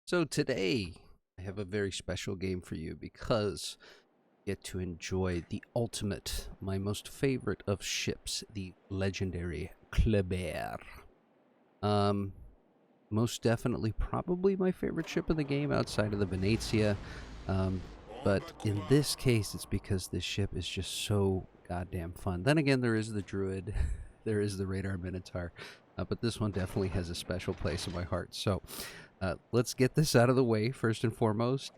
So today, I have a very special game for you because you get to enjoy the ultimate, my most favorite of ships, the legendary Kleber. Um, Most definitely, probably my favorite ship in the game outside of the Venezia. Um, but in this case, it's because this ship is just so goddamn fun. Then again, there is the Druid, there is the Radar Minotaur, but this one definitely has a special place in my heart. So let's get this out of the way first and foremost.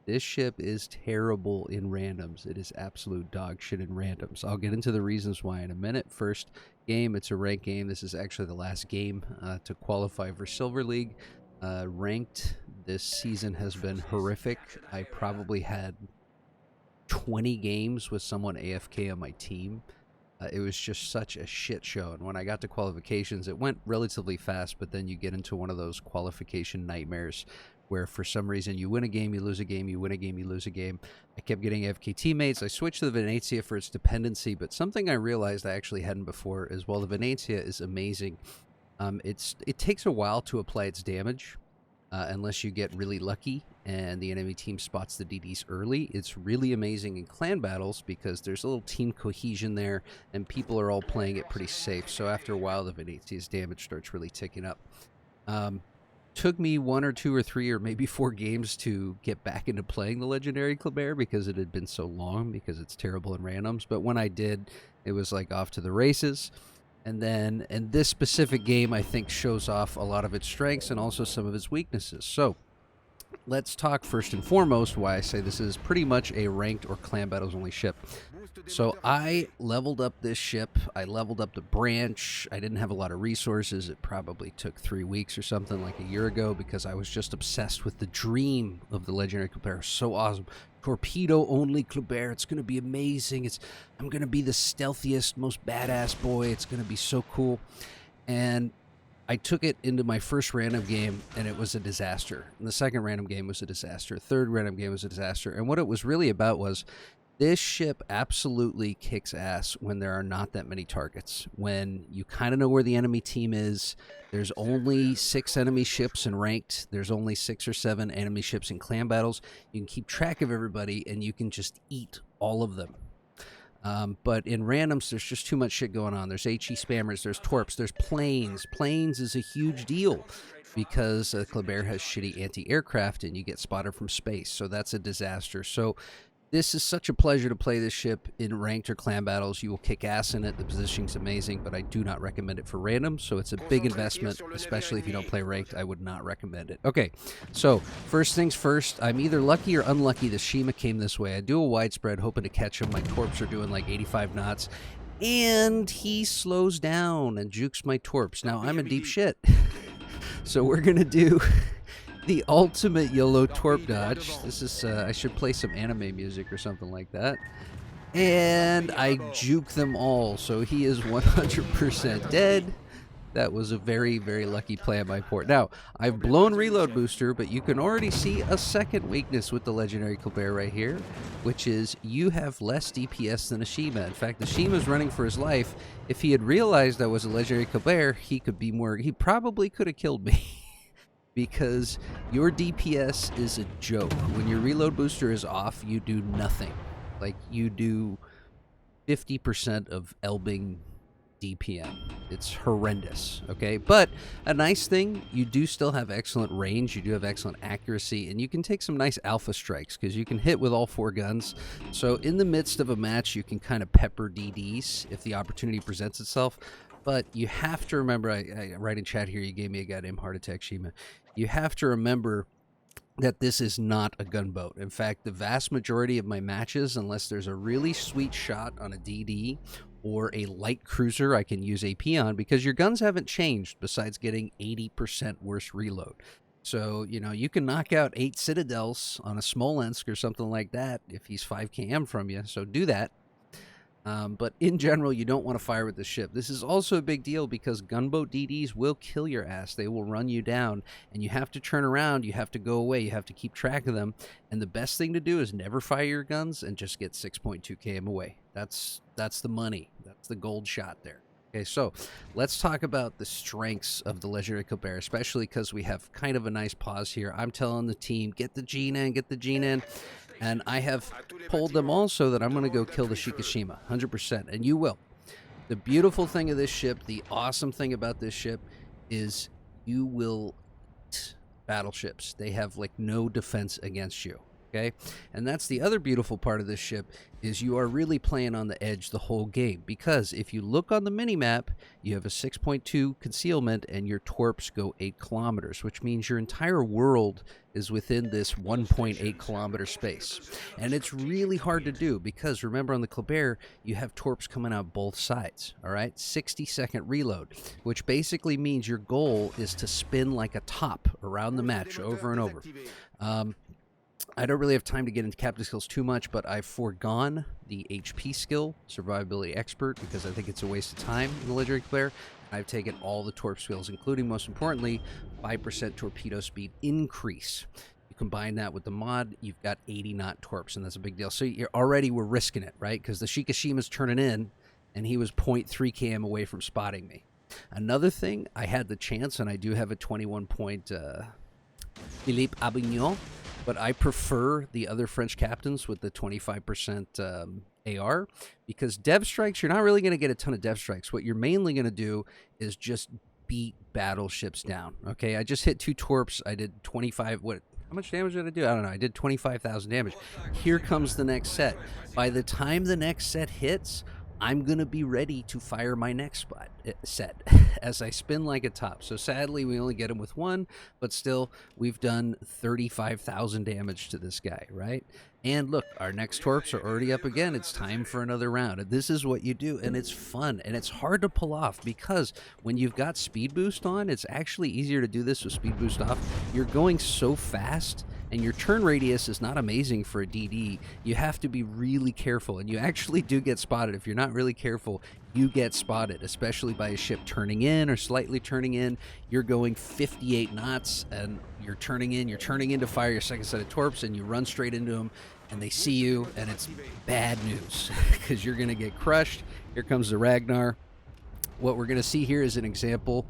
This ship is terrible in randoms. It is absolute dog shit in randoms. I'll get into the reasons why in a minute. First game, it's a ranked game. This is actually the last game to qualify for Silver League. Ranked this season has been horrific. I probably had 20 games with someone AFK on my team. It was just such a shit show. And when I got to qualifications, it went relatively fast, but then you get into one of those qualification nightmares where for some reason you win a game, you lose a game, you win a game, you lose a game. I kept getting AFK teammates. I switched to the Venezia for its dependency, but something I realized I actually hadn't before is while the Venezia is amazing, it takes a while to apply its damage. Unless you get really lucky and the enemy team spots the DDs early. It's really amazing in clan battles because there's a little team cohesion there and people are all playing it pretty safe. So after a while, the Venezia's damage starts really ticking up. Took me 1 or 2 or 3 or maybe 4 games to get back into playing the legendary Kleber because it had been so long because it's terrible in randoms. But when I did, it was like off to the races. And then, in this specific game, I think shows off a lot of its strengths and also some of its weaknesses. So, let's talk first and foremost why I say this is pretty much a ranked or clan battles only ship. So I leveled up this ship. I leveled up the branch. I didn't have a lot of resources. It probably took 3 weeks or something like a year ago because I was just obsessed with the dream of the legendary Kleber. So awesome. Torpedo only Kleber. It's going to be amazing. I'm going to be the stealthiest, most badass boy. It's going to be so cool. And I took it into my first random game, and it was a disaster. And the second random game was a disaster. Third random game was a disaster. And what it was really about was this ship absolutely kicks ass when there are not that many targets. When you kind of know where the enemy team is, there's only 6 enemy ships in ranked. There's only 6 or 7 enemy ships in clan battles. You can keep track of everybody, and you can just eat all of them. But in randoms, there's just too much shit going on. There's HE spammers, there's torps, there's planes. Planes is a huge deal because Kleber has shitty anti-aircraft and you get spotted from space. So that's a disaster. So this is such a pleasure to play this ship in ranked or clan battles. You will kick ass in it. The positioning's amazing, but I do not recommend it for random. So it's a big investment, especially if you don't play ranked. I would not recommend it. Okay, so first things first, I'm either lucky or unlucky the Shima came this way. I do a widespread hoping to catch him. My torps are doing like 85 knots. And he slows down and jukes my torps. Now, I'm in deep shit. So we're going to do the ultimate YOLO torp dodge. This is, I should play some anime music or something like that. And I juke them all, so he is 100% dead. That was a very, very lucky play on my part. Now, I've blown reload booster, but you can already see a second weakness with the legendary Kleber right here, which is you have less DPS than a Shima. In fact, the Shima's running for his life. If he had realized I was a legendary Kleber, he probably could have killed me. Because your DPS is a joke. When your reload booster is off, you do nothing. Like, you do 50% of Elbing DPM. It's horrendous, okay? But a nice thing, you do still have excellent range, you do have excellent accuracy, and you can take some nice alpha strikes, because you can hit with all 4 guns. So in the midst of a match, you can kind of pepper DDs if the opportunity presents itself. But you have to remember, I write in chat here, you gave me a goddamn heart attack, Shima. You have to remember that this is not a gunboat. In fact, the vast majority of my matches, unless there's a really sweet shot on a DD or a light cruiser I can use AP on, because your guns haven't changed besides getting 80% worse reload. So, you know, you can knock out 8 Citadels on a Smolensk or something like that if he's 5 km from you, so do that. But in general, you don't want to fire with the ship. This is also a big deal because gunboat DDs will kill your ass. They will run you down, and you have to turn around. You have to go away. You have to keep track of them. And the best thing to do is never fire your guns and just get 6.2 km away. That's the money. That's the gold shot there. Okay, so let's talk about the strengths of the legendary Kleber, especially because we have kind of a nice pause here. I'm telling the team, get the Gene in, get the Gene in. And I have told them also that I'm going to go kill the Shikishima, 100%. And you will. The beautiful thing of this ship, the awesome thing about this ship, is you will eat battleships. They have like no defense against you. Okay, and that's the other beautiful part of this ship is you are really playing on the edge the whole game, because if you look on the mini map, you have a 6.2 concealment and your torps go 8 kilometers, which means your entire world is within this 1.8 kilometer space. And it's really hard to do because remember on the Kleber, you have torps coming out both sides, all right? 60-second reload, which basically means your goal is to spin like a top around the match over and over. I don't really have time to get into captain skills too much, but I've foregone the HP skill, Survivability Expert, because I think it's a waste of time in the legendary Kleber. I've taken all the torp skills, including, most importantly, 5% torpedo speed increase. You combine that with the mod, you've got 80 knot torps, and that's a big deal. So we're risking it, right? Because the Shikishima's turning in, and he was 0.3 km away from spotting me. Another thing, I had the chance, and I do have a 21-point Philippe Avignon, but I prefer the other French captains with the 25% AR, because dev strikes, you're not really going to get a ton of dev strikes. What you're mainly going to do is just beat battleships down. Okay, I just hit 2 torps. I did 25. How much damage did I do? I don't know. I did 25,000 damage. Here comes the next set. By the time the next set hits, I'm going to be ready to fire my next set as I spin like a top. So sadly, we only get him with 1, but still, we've done 35,000 damage to this guy, right? And look, our next torps are already up again. It's time for another round. And this is what you do, and it's fun, and it's hard to pull off because when you've got speed boost on, it's actually easier to do this with speed boost off. You're going so fast, and your turn radius is not amazing for a DD. You have to be really careful, and you actually do get spotted. If you're not really careful, you get spotted, especially by a ship turning in or slightly turning in. You're going 58 knots, and you're turning in to fire your second set of torps, and you run straight into them, and they see you, and it's bad news because you're going to get crushed. Here comes the Ragnar. What we're going to see here is an example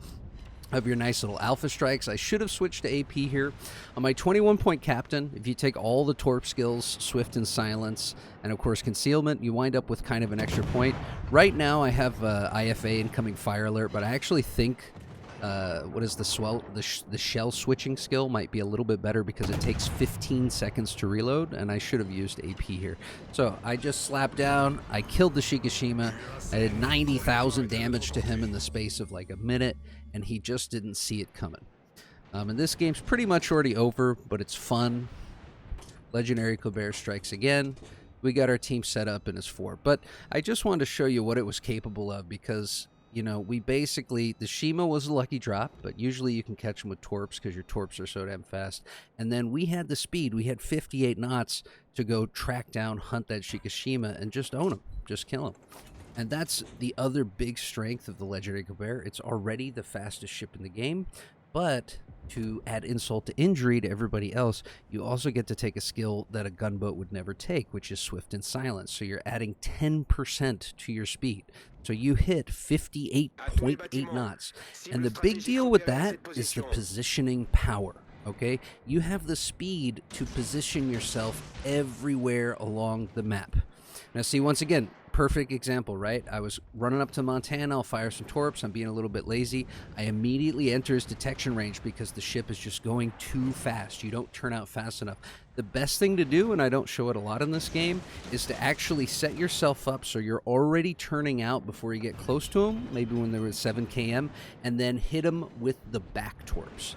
of your nice little alpha strikes. I should have switched to AP here. On my 21-point captain, if you take all the torp skills, swift and silence, and of course concealment, you wind up with kind of an extra point. Right now I have IFA, incoming fire alert, but I actually think the shell switching skill might be a little bit better because it takes 15 seconds to reload, and I should have used AP here. So I just slapped down, I killed the Shikishima, I did 90,000 damage to him in the space of like a minute, and he just didn't see it coming. And this game's pretty much already over, but it's fun. Legendary Kleber strikes again. We got our team set up in his 4. But I just wanted to show you what it was capable of because, you know, we basically, the Shima was a lucky drop, but usually you can catch them with torps because your torps are so damn fast. And then we had the speed. We had 58 knots to go track down, hunt that Shikishima, and just own him, just kill him. And that's the other big strength of the legendary Kleber. It's already the fastest ship in the game, but to add insult to injury to everybody else, you also get to take a skill that a gunboat would never take, which is swift and silence. So you're adding 10% to your speed. So you hit 58.8 knots. And the big deal with that is the positioning power. Okay, you have the speed to position yourself everywhere along the map. Now see, once again, perfect example, right? I was running up to Montana, I'll fire some torps, I'm being a little bit lazy. I immediately enter his detection range because the ship is just going too fast. You don't turn out fast enough. The best thing to do, and I don't show it a lot in this game, is to actually set yourself up so you're already turning out before you get close to him, maybe when they were at 7 km, and then hit him with the back torps.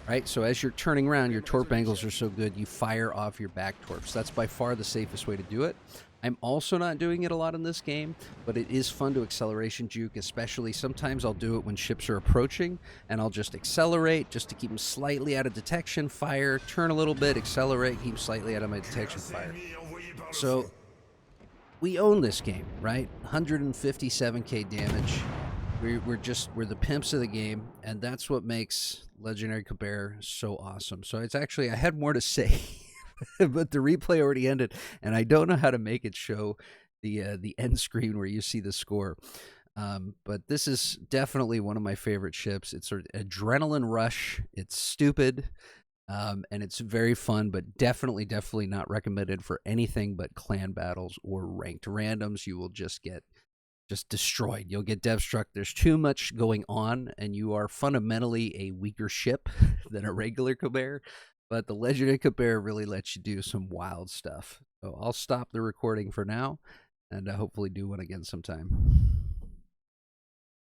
Right, so as you're turning around, your torp angles are so good, you fire off your back torps. That's by far the safest way to do it. I'm also not doing it a lot in this game, but it is fun to acceleration juke, especially sometimes I'll do it when ships are approaching, and I'll just accelerate just to keep them slightly out of detection, fire, turn a little bit, accelerate, keep them slightly out of my detection, fire. So we own this game, right? 157k damage. We're the pimps of the game, and that's what makes Legendary Kleber so awesome. So it's actually, I had more to say, but the replay already ended, and I don't know how to make it show the end screen where you see the score. But this is definitely one of my favorite ships. It's an adrenaline rush. It's stupid, and it's very fun, but definitely not recommended for anything but clan battles or ranked randoms. You will just get destroyed. You'll get dev struck. There's too much going on, and you are fundamentally a weaker ship than a regular Kleber. But the legendary Kleber really lets you do some wild stuff. So I'll stop the recording for now, and hopefully do one again sometime.